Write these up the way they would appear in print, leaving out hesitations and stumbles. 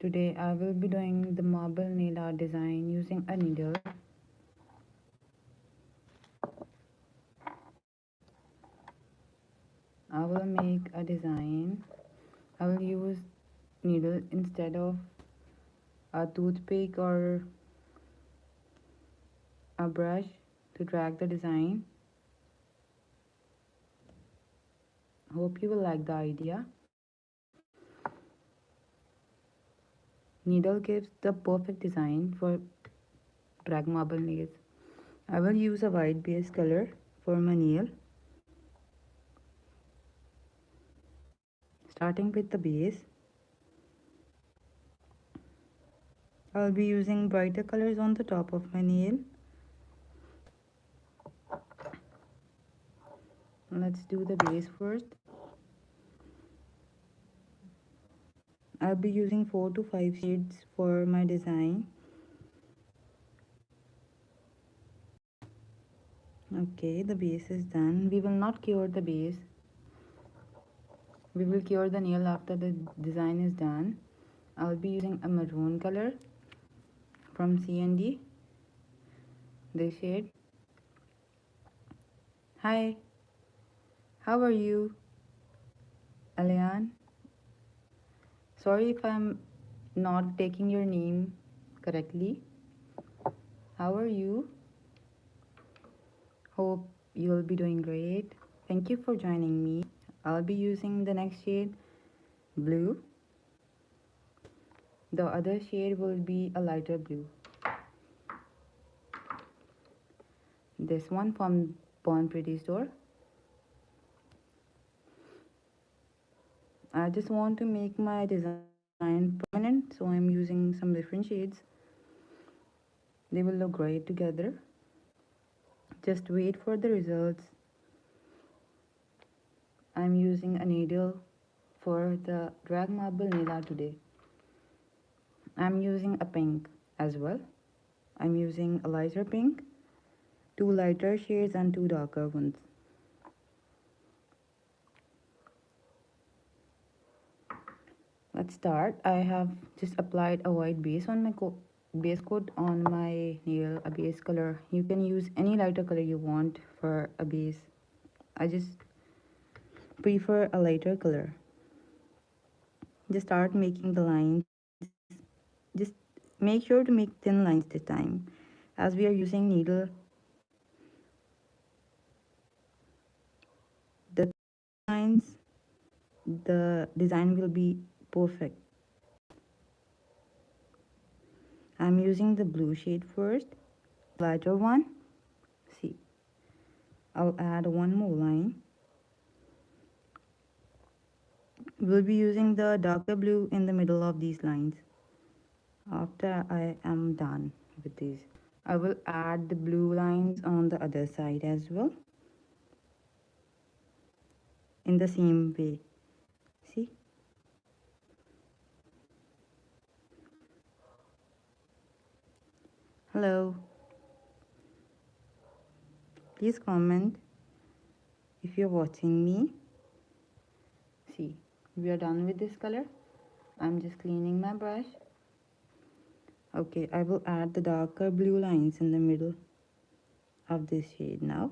Today I will be doing the marble nail art design using a needle. I will make a design. I will use needle instead of a toothpick or a brush to drag the design. Hope you will like the idea. Needle gives the perfect design for drag marble nails. I will use a white base color for my nail. Starting with the base, I'll be using brighter colors on the top of my nail. Let's do the base first. I'll be using 4 to 5 shades for my design. Okay, the base is done. We will not cure the base. We will cure the nail after the design is done. I'll be using a maroon color from C&D. This shade. Hi, how are you, Alian? Sorry if I'm not taking your name correctly. How are you? Hope you'll be doing great. Thank you for joining me. I'll be using the next shade, blue. The other shade will be a lighter blue. This one from Born Pretty store. I just want to make my design permanent, so I'm using some different shades. They will look great together. Just wait for the results. I'm using a needle for the drag marble nail art today. I'm using a pink as well. I'm using a lighter pink, 2 lighter shades and 2 darker ones. Let's start. I have just applied a white base on my base coat on my nail, a base color. You can use any lighter color you want for a base. I just prefer a lighter color. Just start making the lines. Just make sure to make thin lines this time, as we are using needle. The lines, the design will be perfect. I'm using the blue shade first, lighter one. See, I'll add one more line. We'll be using the darker blue in the middle of these lines. After I am done with these, I will add the blue lines on the other side as well, in the same way. See, hello, please comment if you're watching me. See, we are done with this color. I'm just cleaning my brush. Okay, I will add the darker blue lines in the middle of this shade now.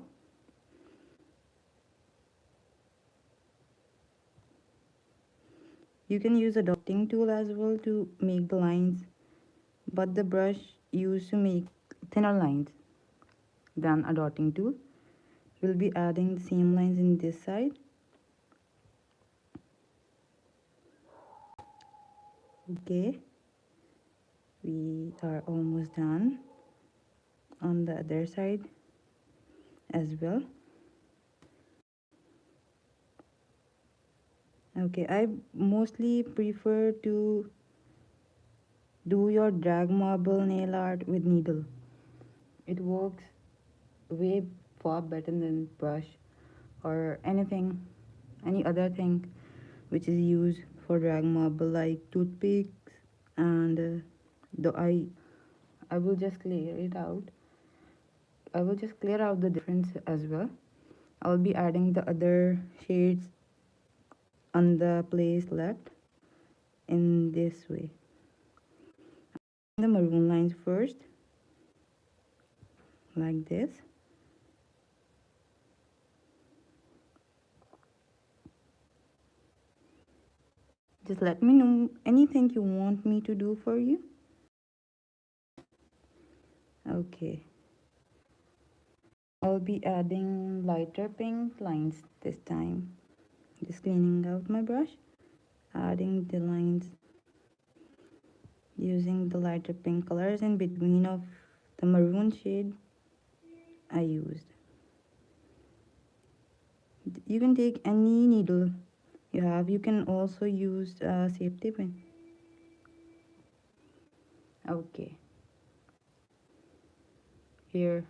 You can use a dotting tool as well to make the lines, but the brush used to make thinner lines than a dotting tool. We'll be adding the same lines in this side. Okay, we are almost done on the other side as well. Okay, I mostly prefer to do your drag marble nail art with needle. It works way far better than brush or any other thing which is used for drag marble, like toothpicks. And I will just clear it out. I will just clear out the difference as well. I'll be adding the other shades on the place left in this way. The maroon lines first, like this. Just let me know anything you want me to do for you. Okay. I'll be adding lighter pink lines this time. Just cleaning out my brush, adding the lines using the lighter pink colors in between of the maroon shade I used. You can take any needle you have. You can also use a safety pin. Okay. Here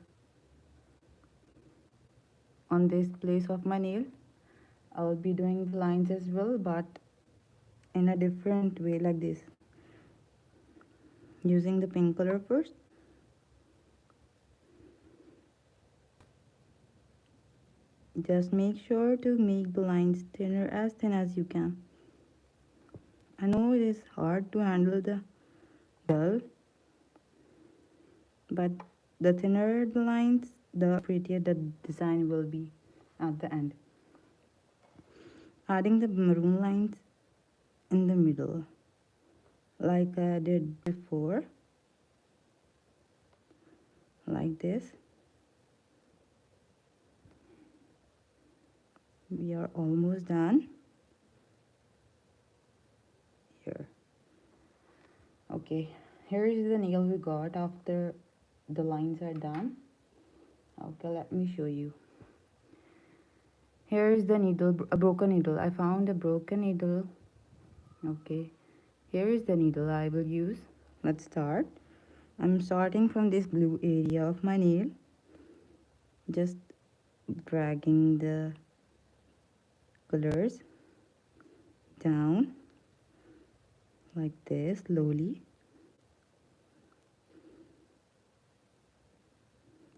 on this place of my nail, I'll be doing the lines as well, but in a different way, like this, using the pink color first. Just make sure to make the lines thinner, as thin as you can. I know it is hard to handle the gel, but the thinner the lines, the prettier the design will be at the end. Adding the maroon lines in the middle, like I did before, like this. We are almost done. Here. Okay, here is the nail we got after the lines are done. Okay, let me show you. Here is the needle, a broken needle. I found a broken needle. Okay, here is the needle I will use. Let's start. I'm starting from this blue area of my nail, just dragging the colors down like this slowly.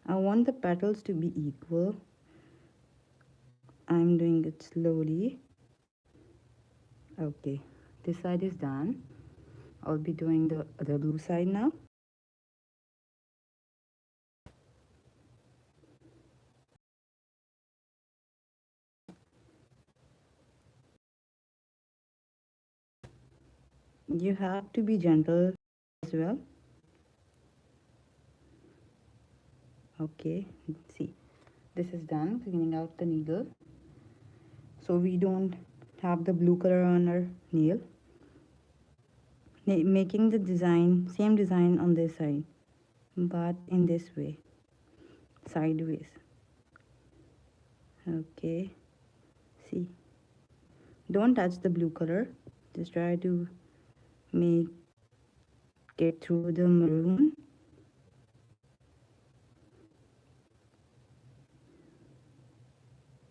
I want the petals to be equal. I'm doing it slowly. Okay, this side is done. I'll be doing the other blue side now. You have to be gentle as well. Okay, see, this is done, cleaning out the needle, so we don't have the blue color on our nail. Making the design, same design on this side, but in this way, sideways. Okay, see, don't touch the blue color, just try to make it through the maroon.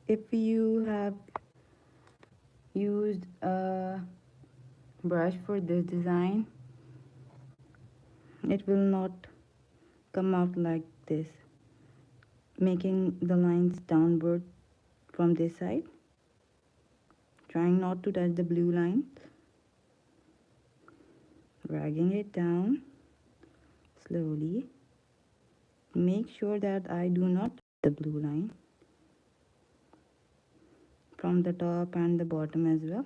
If you have used a brush for this design, it will not come out like this, making the lines downward from this side, trying not to touch the blue line, dragging it down slowly. Make sure that I do not touch the blue line from the top and the bottom as well.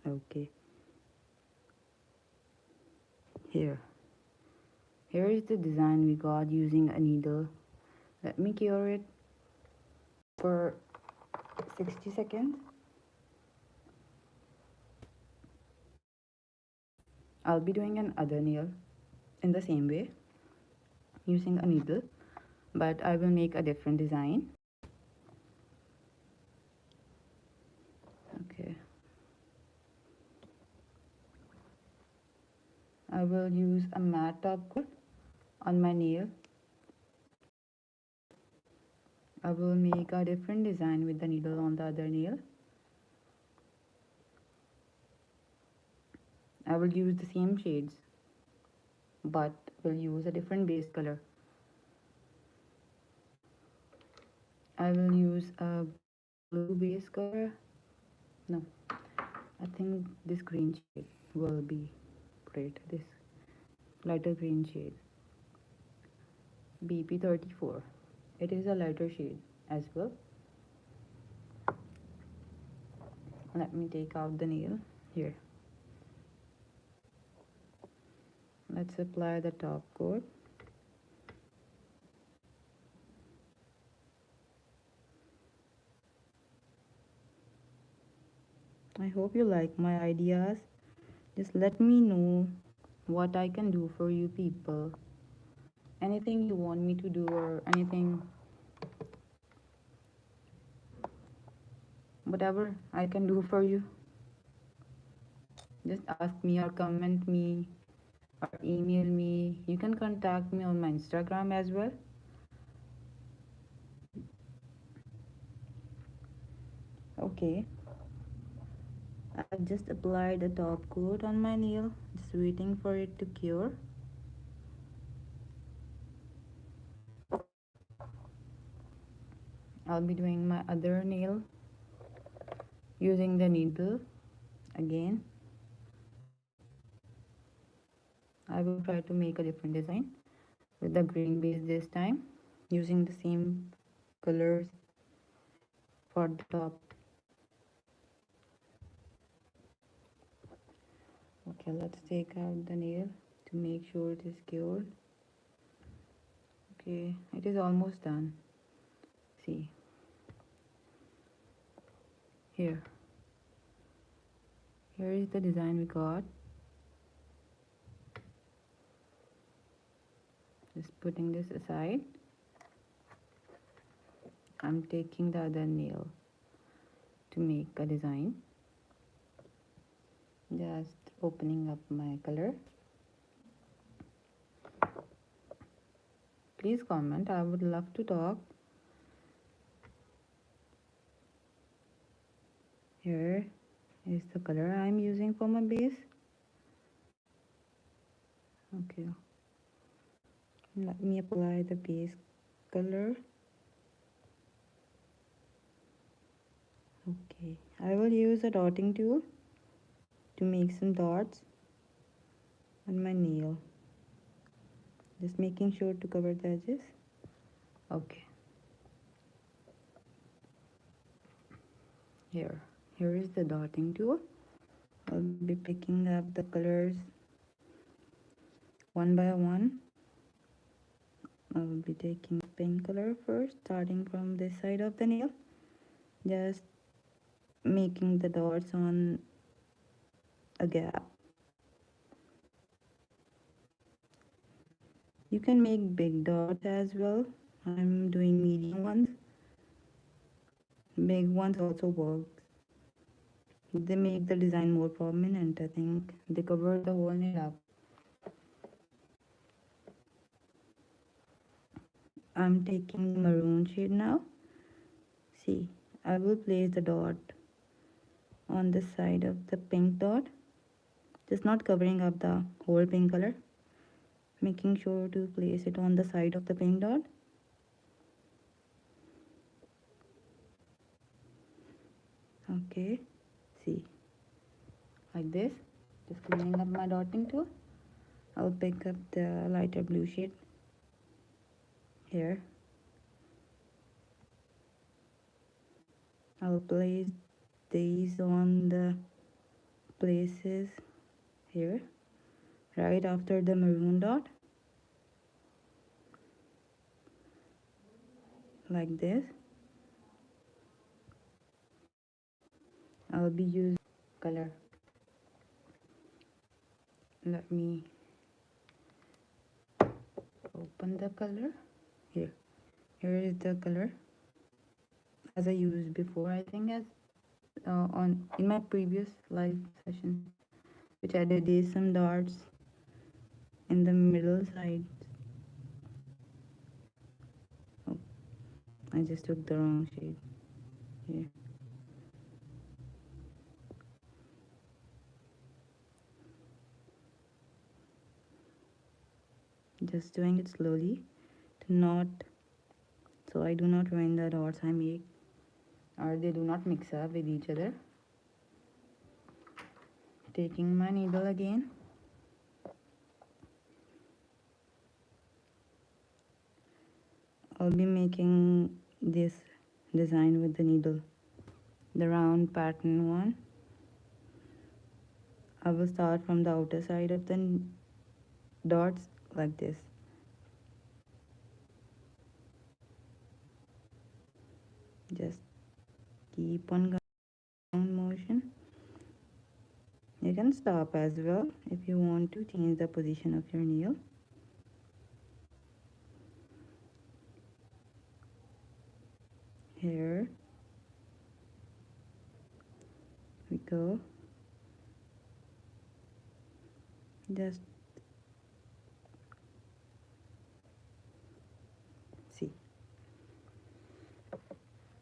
Okay, here is the design we got using a needle. Let me cure it for 60 seconds. I'll be doing another nail in the same way using a needle, but I will make a different design. Okay, I will use a matte top coat on my nail. I will make a different design with the needle on the other nail. I will use the same shades, but will use a different base color. I will use a blue base color. No, I think this green shade will be great. This lighter green shade, BP34. It is a lighter shade as well. Let me take out the nail here. Let's apply the top coat. I hope you like my ideas. Just let me know what I can do for you people. Anything you want me to do or anything, whatever I can do for you. Just ask me or comment me or email me. You can contact me on my Instagram as well. Okay, I've just applied the top coat on my nail, just waiting for it to cure. I'll be doing my other nail using the needle again. I will try to make a different design with the green base this time, using the same colors for the top. Okay, let's take out the nail to make sure it is cured. Okay, it is almost done. See, here is the design we got. Just putting this aside, I'm taking the other nail to make a design. Just opening up my color. Please comment, I would love to talk. Here is the color I'm using for my base. Okay, let me apply the base color. Okay, I will use a dotting tool to make some dots on my nail, just making sure to cover the edges. Okay, here is the dotting tool. I'll be picking up the colors one by one. I will be taking pink color first, starting from this side of the nail, just making the dots on a gap. You can make big dots as well. I'm doing medium ones. Big ones also work. They make the design more prominent. I think they cover the whole nail up. I'm taking the maroon shade now. See, I will place the dot on the side of the pink dot, just not covering up the whole pink color, making sure to place it on the side of the pink dot. Okay, see, like this. Just cleaning up my dotting tool. I'll pick up the lighter blue shade here. I'll place these on the places here, right after the maroon dot, like this. I'll be using color. Let me open the color. Here is the color as I used before. I think as on in my previous live session, which I did some dots in the middle side. Oh, I just took the wrong shade here. Just doing it slowly to not, so I do not ruin the dots I make or they do not mix up with each other. taking my needle again. I'll be making this design with the needle, the round pattern one. I will start from the outer side of the dots like this. Just keep on going motion. You can stop as well if you want to change the position of your nail. Here we go. Just see.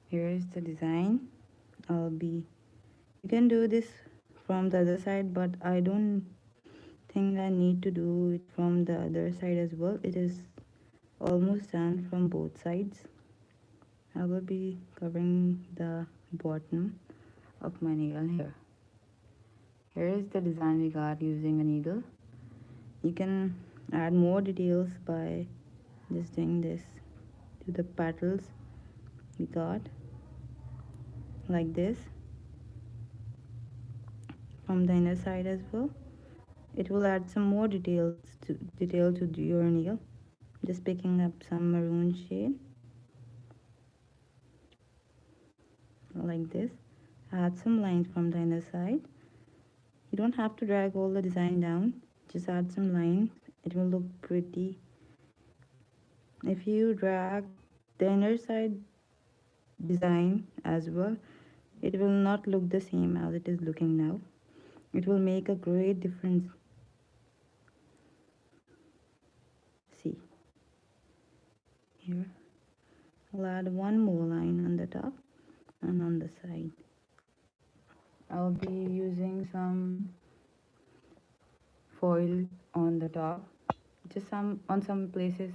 Here is the design. You can do this from the other side, but I don't think I need to do it from the other side as well. It is almost done from both sides. I will be covering the bottom of my nail here. Here is the design we got using a needle. You can add more details by just doing this to the petals we got like this from the inner side as well. It will add some more detail to your nail. Just picking up some maroon shade like this. Add some lines from the inner side. You don't have to drag all the design down, just add some lines. It will look pretty. If you drag the inner side design as well, it will not look the same as it is looking now. It will make a great difference. See here, I'll add one more line on the top and on the side. I'll be using some foil on the top, just on some places.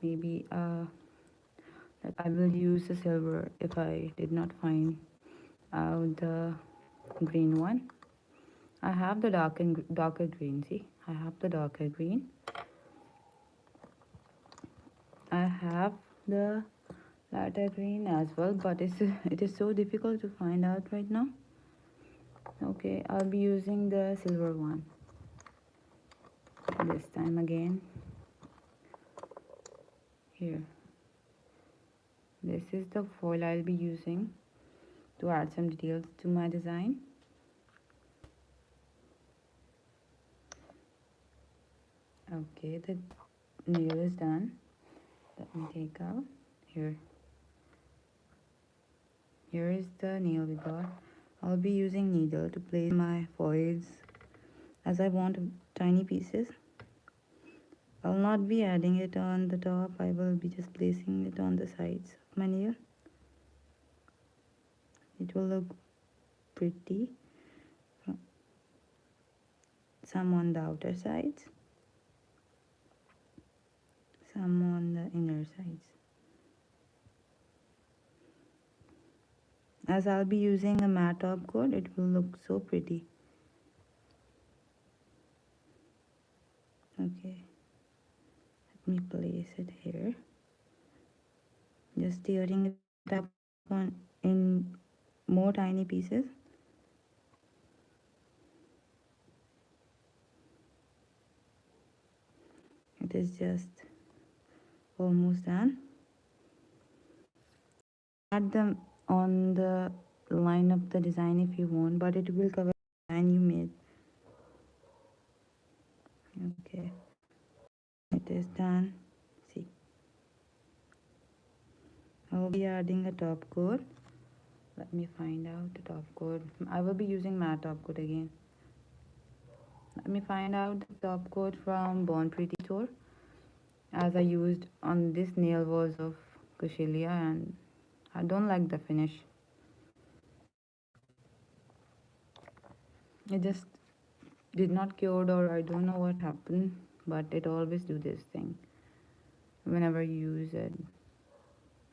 Maybe I will use the silver if I did not find out the green one. I have the darker green. See, I have the darker green. I have the lighter green as well, but it is so difficult to find out right now. Okay, I'll be using the silver one this time again. Here, this is the foil I'll be using to add some details to my design. Okay, the nail is done. Let me take out here. Here is the nail we got. I'll be using needle to place my foils as I want tiny pieces. I'll not be adding it on the top. I will be just placing it on the sides of my nail. It will look pretty. Some on the outer sides, some on the inner sides. As I'll be using a matte top coat, it will look so pretty. Okay, let me place it here. Just tearing it up in more tiny pieces. It is just almost done. Add them on the line of the design if you want, but it will cover the design you made. Okay, it is done. See, I will be adding a top coat. Let me find out the top coat. I will be using matte top coat again. Let me find out the top coat from Born Pretty store, as I used on this nail was of Kushilia and I don't like the finish. It just did not cured, or I don't know what happened, but it always do this thing whenever you use it.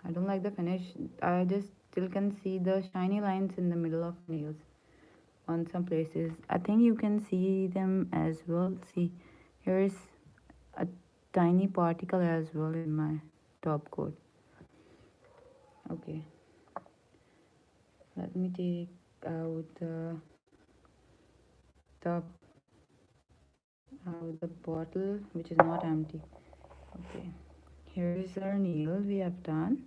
I don't like the finish. I just still can see the shiny lines in the middle of nails. on some places. I think you can see them as well. See, here is a tiny particle as well in my top coat. Okay, let me take out the top out the bottle which is not empty. Okay, here is our nail we have done.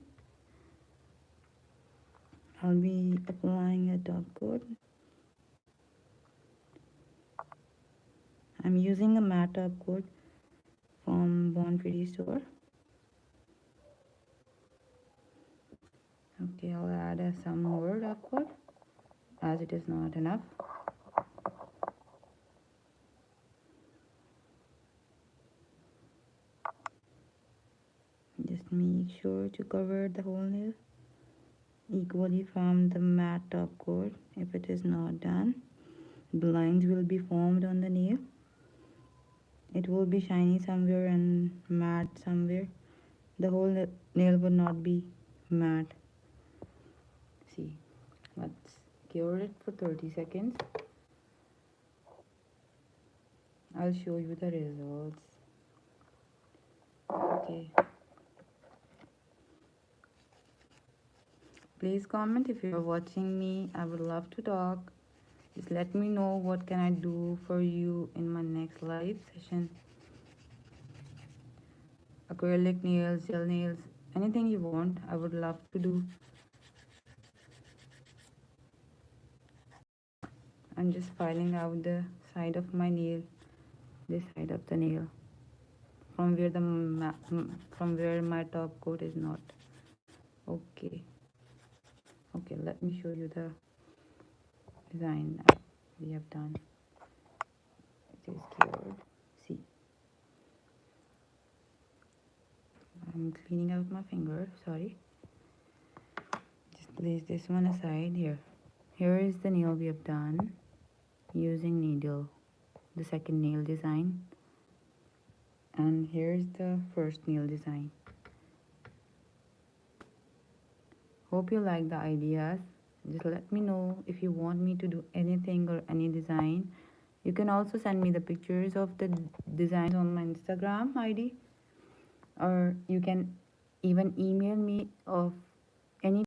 I'll be applying a top coat. I'm using a matte top coat from Bon Pretty store. Okay, I'll add some more top coat as it is not enough. Just make sure to cover the whole nail equally from the matte top coat. If it is not done, the lines will be formed on the nail. It will be shiny somewhere and matte somewhere. The whole nail will not be matte. See, let's cure it for 30 seconds. I'll show you the results. Okay, please comment if you're watching me. I would love to talk. Just let me know what can I do for you in my next live session. Acrylic nails, gel nails, anything you want, I would love to do. I'm just filing out the side of my nail, this side of the nail, from where from where my top coat is not. Okay, okay, let me show you the design we have done. It is cured. See, I'm cleaning out my finger, sorry. Just place this one aside. Here is the nail we have done using needle, the second nail design, and here's the first nail design. Hope you like the ideas. Just let me know if you want me to do anything or any design. You can also send me the pictures of the designs on my Instagram ID, or you can even email me of